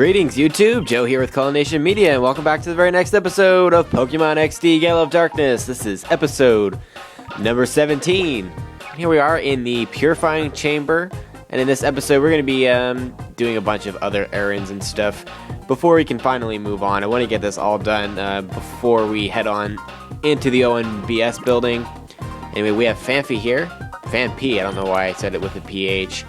Greetings YouTube, Joe here with Culination Media, and welcome back to the very next episode of Pokemon XD Gale of Darkness. This is episode number 17. Here we are in the Purifying Chamber, and in this episode we're going to be doing a bunch of other errands and stuff before we can finally move on. I want to get this all done before we head on into the ONBS building. Anyway, we have Phanpy here. Phanpy, I don't know why I said it with a PH.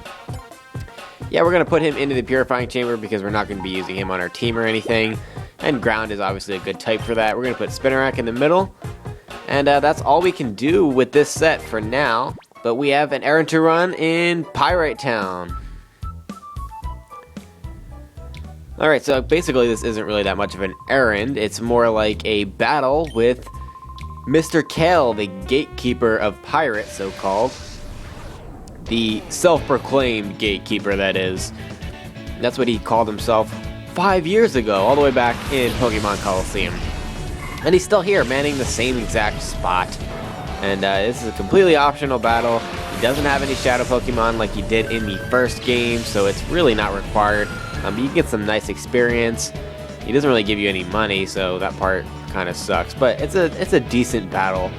Yeah, we're going to put him into the Purifying Chamber because we're not going to be using him on our team or anything. And Ground is obviously a good type for that. We're going to put Spinarak in the middle. And that's all we can do with this set for now. But we have an errand to run in Pyrite Town. Alright, so basically this isn't really that much of an errand. It's more like a battle with Mr. Gale, the gatekeeper of Pirates, so-called. The self-proclaimed gatekeeper, that is. That's what he called himself 5 years ago, all the way back in Pokemon Coliseum. And he's still here, manning the same exact spot. And this is a completely optional battle. He doesn't have any Shadow Pokemon like he did in the first game, so it's really not required. But you can get some nice experience. He doesn't really give you any money, so that part kind of sucks. But it's a decent battle.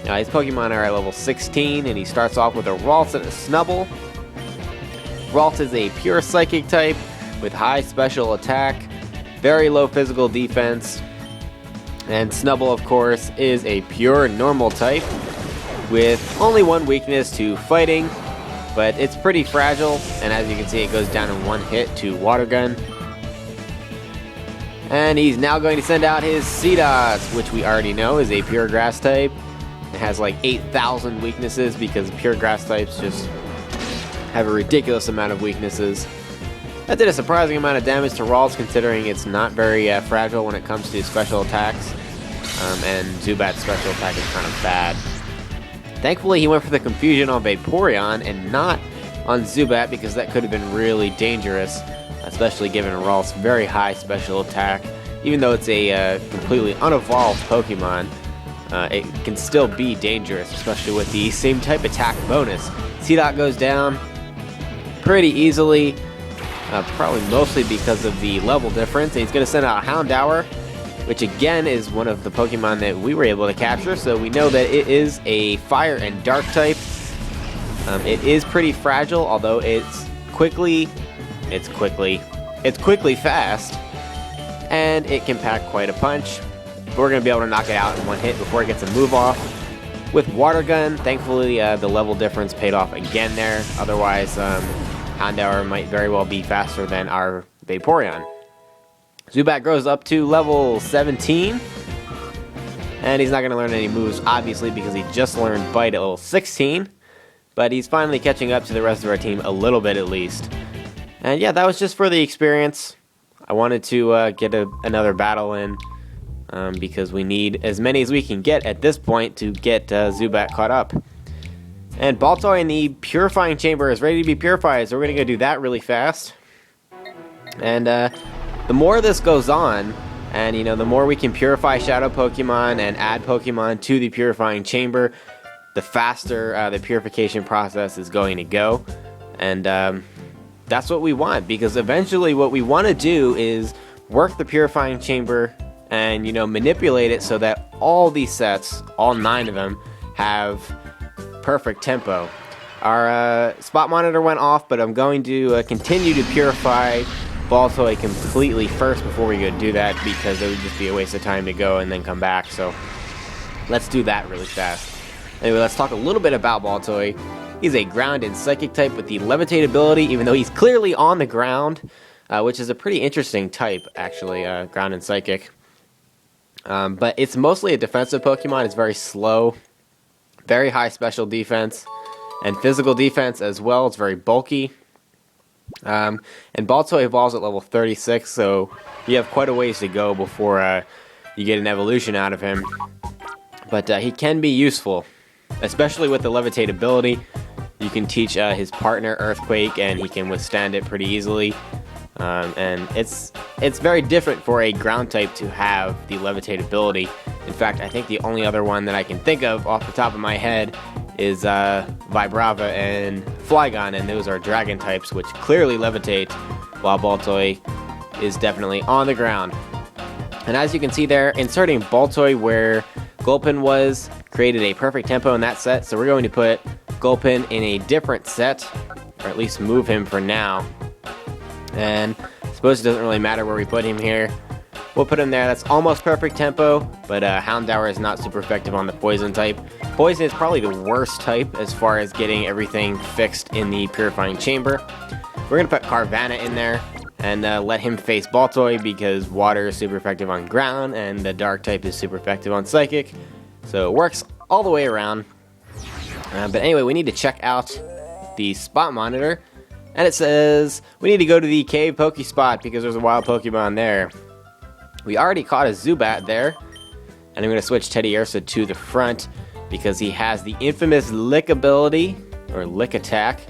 His Pokemon are at level 16, and he starts off with a Ralts and a Snubbull. Ralts is a pure Psychic type with high special attack, very low physical defense. And Snubbull, of course, is a pure normal type with only one weakness to fighting, but it's pretty fragile, and as you can see, it goes down in one hit to Water Gun. And he's now going to send out his Seedots, which we already know is a pure Grass type. It has like 8,000 weaknesses because pure Grass types just have a ridiculous amount of weaknesses. That did a surprising amount of damage to Ralts, considering it's not very fragile when it comes to special attacks. And Zubat's special attack is kind of bad. Thankfully, he went for the Confusion on Vaporeon and not on Zubat, because that could have been really dangerous, especially given Ralts' very high special attack. Even though it's a completely unevolved Pokemon, it can still be dangerous, especially with the same type attack bonus. Seedot goes down pretty easily, probably mostly because of the level difference. And he's going to send out Houndour, which again is one of the Pokemon that we were able to capture, so we know that it is a Fire and Dark type. It is pretty fragile, although it's quickly fast, and it can pack quite a punch. But we're going to be able to knock it out in one hit before it gets a move off. With Water Gun, thankfully the level difference paid off again there. Otherwise, Houndour might very well be faster than our Vaporeon. Zubat grows up to level 17. And he's not going to learn any moves, obviously, because he just learned Bite at level 16. But he's finally catching up to the rest of our team a little bit at least. And yeah, that was just for the experience. I wanted to get another battle in. Because we need as many as we can get at this point to get Zubat caught up. And Baltoy in the Purifying Chamber is ready to be purified, so we're going to go do that really fast. And the more this goes on, and the more we can purify Shadow Pokemon and add Pokemon to the Purifying Chamber, the faster the purification process is going to go. And that's what we want, because eventually what we want to do is work the Purifying Chamber and manipulate it so that all these sets, all 9 of them, have perfect tempo. Our spot monitor went off, but I'm going to continue to purify Baltoy completely first before we go do that, because it would just be a waste of time to go and then come back. So let's do that really fast. Anyway, let's talk a little bit about Baltoy. He's a Ground and Psychic type with the Levitate ability, even though he's clearly on the ground, which is a pretty interesting type, actually, Ground and Psychic. But it's mostly a defensive Pokemon. It's very slow, very high special defense, and physical defense as well. It's very bulky. And Baltoy evolves at level 36, so you have quite a ways to go before you get an evolution out of him. But he can be useful, especially with the Levitate ability. You can teach his partner Earthquake, and he can withstand it pretty easily. And it's very different for a Ground type to have the Levitate ability. In fact, I think the only other one that I can think of off the top of my head is Vibrava and Flygon, and those are Dragon types, which clearly levitate, while Baltoy is definitely on the ground. And as you can see there, inserting Baltoy where Gulpin was created a perfect tempo in that set, so we're going to put Gulpin in a different set, or at least move him for now. And I suppose it doesn't really matter where we put him here. We'll put him there. That's almost perfect tempo, but Houndour is not super effective on the poison type. Poison is probably the worst type as far as getting everything fixed in the purifying chamber. We're going to put Carvanha in there and let him face Baltoy because water is super effective on ground and the dark type is super effective on psychic. So it works all the way around. But anyway, we need to check out the spot monitor. And it says we need to go to the cave Pokespot because there's a wild Pokemon there. We already caught a Zubat there. And I'm going to switch Teddiursa to the front because he has the infamous Lick ability, or Lick attack.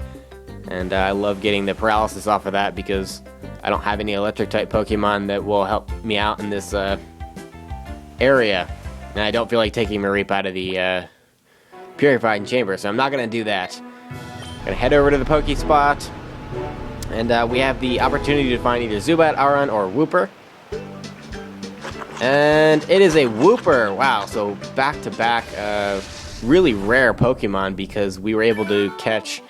And I love getting the paralysis off of that because I don't have any electric type Pokemon that will help me out in this area. And I don't feel like taking Mareep out of the purifying chamber, so I'm not going to do that. I'm going to head over to the Pokespot. And we have the opportunity to find either Zubat, Aron, or Wooper. And it is a Wooper! Wow, so back-to-back really rare Pokemon because we were able to catch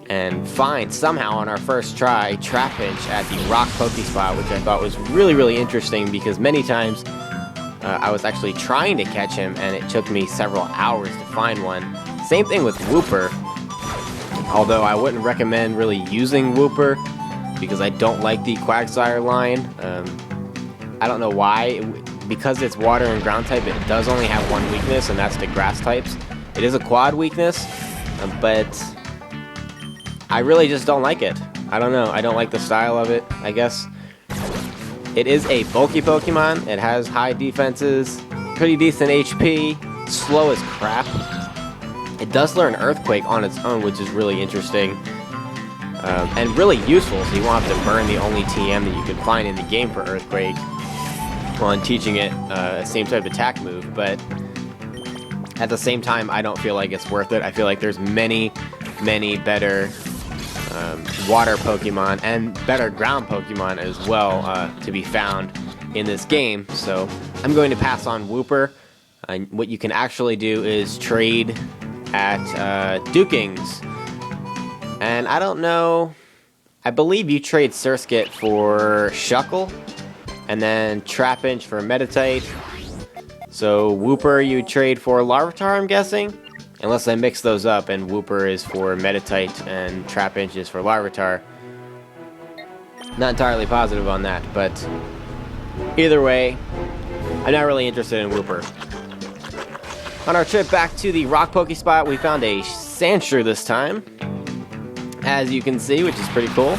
and find somehow on our first try Trapinch at the Rock Pokespot, which I thought was really, really interesting because many times I was actually trying to catch him and it took me several hours to find one. Same thing with Wooper, although I wouldn't recommend really using Wooper because I don't like the Quagsire line. I don't know why. Because it's water and ground type, it does only have one weakness, and that's the grass types. It is a quad weakness, but I really just don't like it. I don't know. I don't like the style of it, I guess. It is a bulky Pokemon. It has high defenses, pretty decent HP, slow as crap. It does learn Earthquake on its own, which is really interesting. And really useful, so you won't have to burn the only TM that you can find in the game for Earthquake on teaching it a same type of attack move, but at the same time, I don't feel like it's worth it. I feel like there's many, many better water Pokemon and better ground Pokemon as well to be found in this game, so I'm going to pass on Wooper. What you can actually do is trade at Duking's, and I don't know, I believe you trade Surskit for Shuckle, and then Trapinch for Meditite. So Wooper you trade for Larvitar, I'm guessing? Unless I mix those up and Wooper is for Meditite and Trapinch is for Larvitar. Not entirely positive on that, but either way, I'm not really interested in Wooper. On our trip back to the Rock Pokespot, we found a Sandshrew this time, as you can see, which is pretty cool.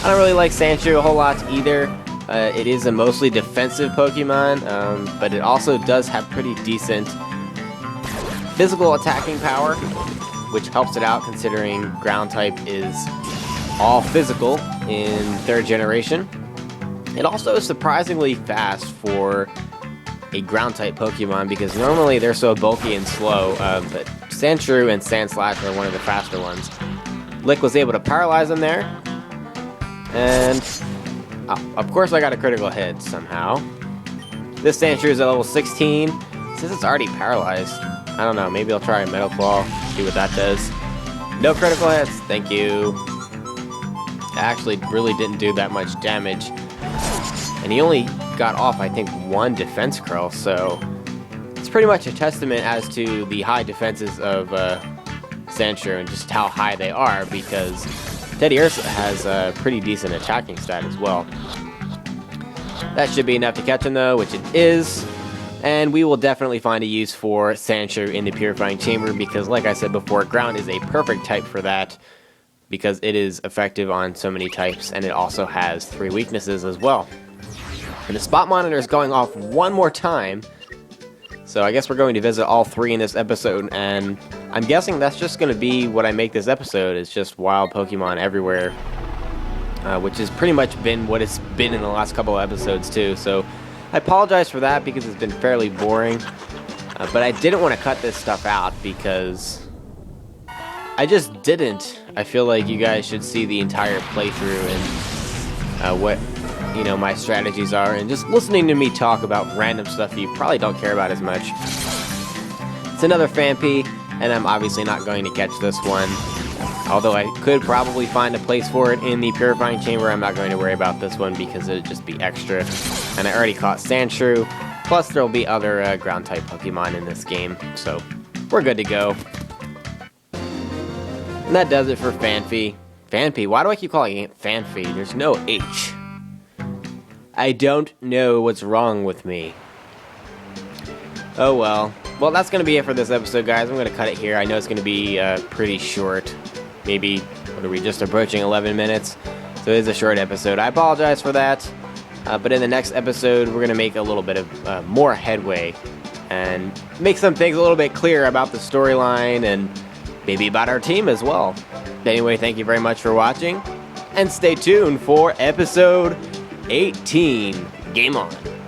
I don't really like Sandshrew a whole lot either. It is a mostly defensive Pokemon, but it also does have pretty decent physical attacking power, which helps it out considering ground type is all physical in 3rd generation. It also is surprisingly fast for a ground type Pokemon because normally they're so bulky and slow, but Sandshrew and Sandslash are one of the faster ones. Lick was able to paralyze him there, and of course I got a critical hit somehow. This Sandshrew is at level 16. Since it's already paralyzed, I don't know, maybe I'll try a Metal Claw, see what that does. No critical hits, thank you. It actually really didn't do that much damage. And he only got off, I think, 1 defense curl, so it's pretty much a testament as to the high defenses of Sandshrew and just how high they are, because Teddiursa has a pretty decent attacking stat as well. That should be enough to catch him though, which it is. And we will definitely find a use for Sandshrew in the Purifying Chamber because, like I said before, ground is a perfect type for that because it is effective on so many types and it also has 3 weaknesses as well. And the spot monitor is going off one more time, so I guess we're going to visit all 3 in this episode, and I'm guessing that's just going to be what I make this episode. It's just wild Pokemon everywhere, which has pretty much been what it's been in the last couple of episodes too, so I apologize for that because it's been fairly boring, but I didn't want to cut this stuff out because I just didn't. I feel like you guys should see the entire playthrough and what my strategies are, and just listening to me talk about random stuff you probably don't care about as much. It's another Phanpy, and I'm obviously not going to catch this one. Although I could probably find a place for it in the Purifying Chamber, I'm not going to worry about this one because it would just be extra. And I already caught Sandshrew, plus there will be other ground-type Pokemon in this game, so we're good to go. And that does it for Phanpy. Phanpy? Why do I keep calling it Phanpy? There's no H. I don't know what's wrong with me. Oh well. Well, that's going to be it for this episode, guys. I'm going to cut it here. I know it's going to be pretty short. Maybe, what are we, just approaching 11 minutes? So it is a short episode. I apologize for that. But in the next episode, we're going to make a little bit of more headway and make some things a little bit clearer about the storyline and maybe about our team as well. Anyway, thank you very much for watching, and stay tuned for episode 18. Game on.